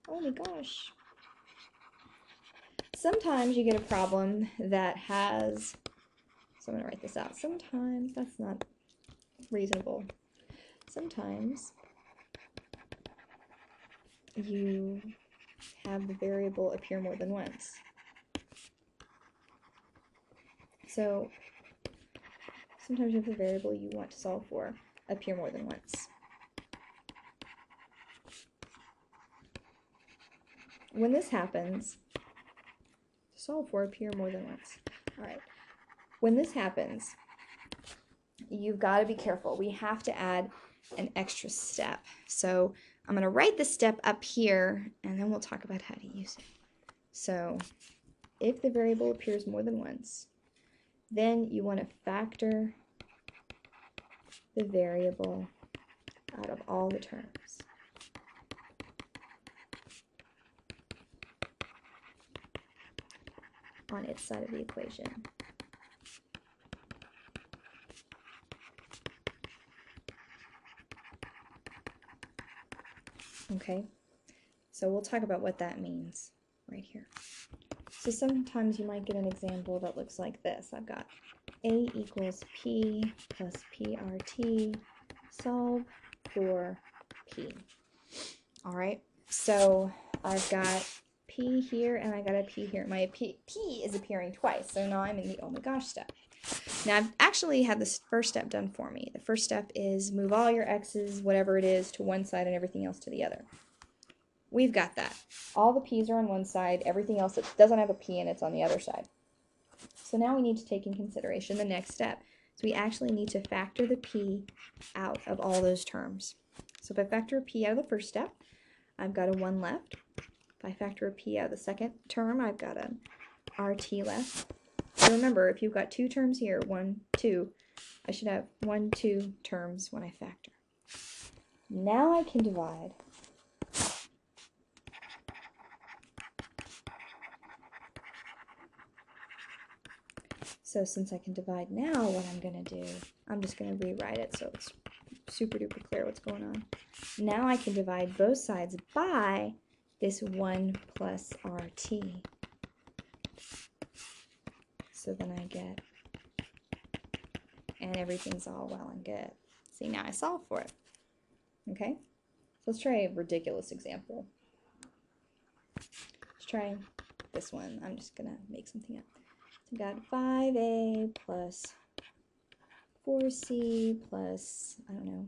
Oh my gosh. Sometimes you get a problem that has, so I'm going to write this out. Sometimes, that's not reasonable. Sometimes you have the variable appear more than once. So sometimes you have the variable you want to solve for appear more than once. When this happens, to solve for appear more than once. All right. When this happens, you've got to be careful. We have to add an extra step. So I'm going to write the step up here, and then we'll talk about how to use it. So if the variable appears more than once, then you want to factor the variable out of all the terms. On its side of the equation. Okay, so we'll talk about what that means right here. So sometimes you might get an example that looks like this. I've got A equals P plus PRT, solve for P. All right, so I've got P here and I got a P here. My P is appearing twice, so now I'm in the oh my gosh step. Now I've actually had this first step done for me. The first step is move all your x's, whatever it is, to one side and everything else to the other. We've got that. All the p's are on one side, everything else that doesn't have a p in it's on the other side. So now we need to take in consideration the next step. So we actually need to factor the p out of all those terms. So if I factor a p out of the first step, I've got a 1 left. If I factor a p out of the second term, I've got an RT left. So remember, if you've got 2 terms here, 1, 2, I should have 1, 2 terms when I factor. Now I can divide. So since I can divide now, what I'm going to do, I'm just going to rewrite it so it's super duper clear what's going on. Now I can divide both sides by this 1 plus RT. So then I get, and everything's all well and good. See, now I solve for it. Okay? So let's try a ridiculous example. Let's try this one. I'm just going to make something up. So we got 5a plus 4c plus, I don't know,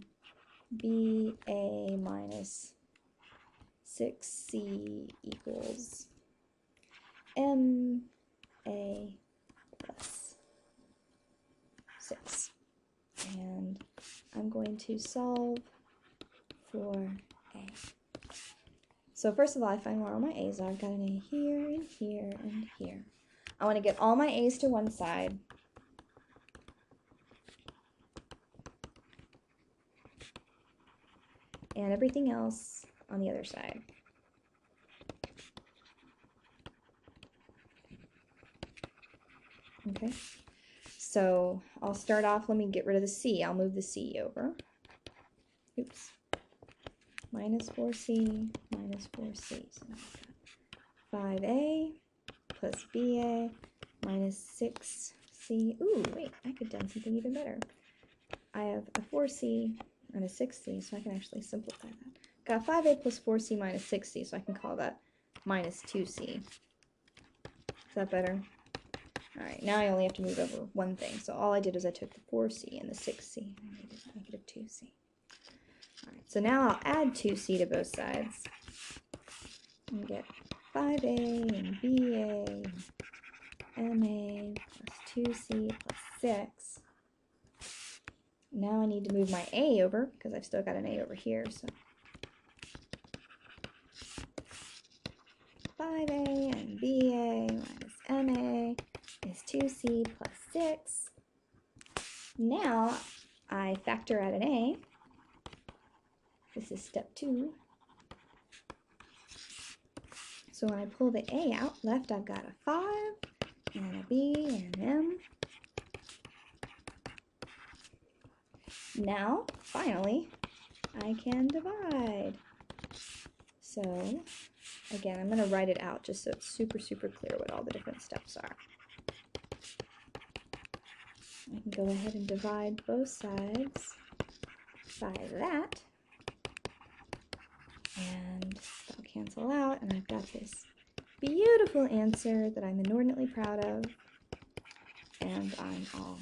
ba minus 6c equals ma plus 6. And I'm going to solve for a. So first of all, I find where all my a's are. I've got an a here and here and here. I want to get all my a's to one side. And everything else on the other side. Okay, so I'll start off, let me get rid of the c. I'll move the c over. Oops. Minus 4c, minus 4c. So now I've got 5a plus ba minus 6c. Ooh, wait, I could have done something even better. I have a 4c and a 6c, so I can actually simplify that. Got 5a plus 4c minus 6c, so I can call that minus 2c. Is that better? Alright, now I only have to move over one thing. So all I did is I took the 4c and the 6c and I made it negative 2c. Alright, so now I'll add 2c to both sides. And get 5a and ba and ma plus 2c plus 6. Now I need to move my a over because I've still got an a over here. So 5a and ba minus ma is 2c plus 6. Now I factor out an a. This is step 2. So when I pull the a out, left I've got a 5 and a b and an m. Now, finally, I can divide. So So, again, I'm going to write it out just so it's super, super clear what all the different steps are. I can go ahead and divide both sides by that, and that'll cancel out, and I've got this beautiful answer that I'm inordinately proud of, and I'm all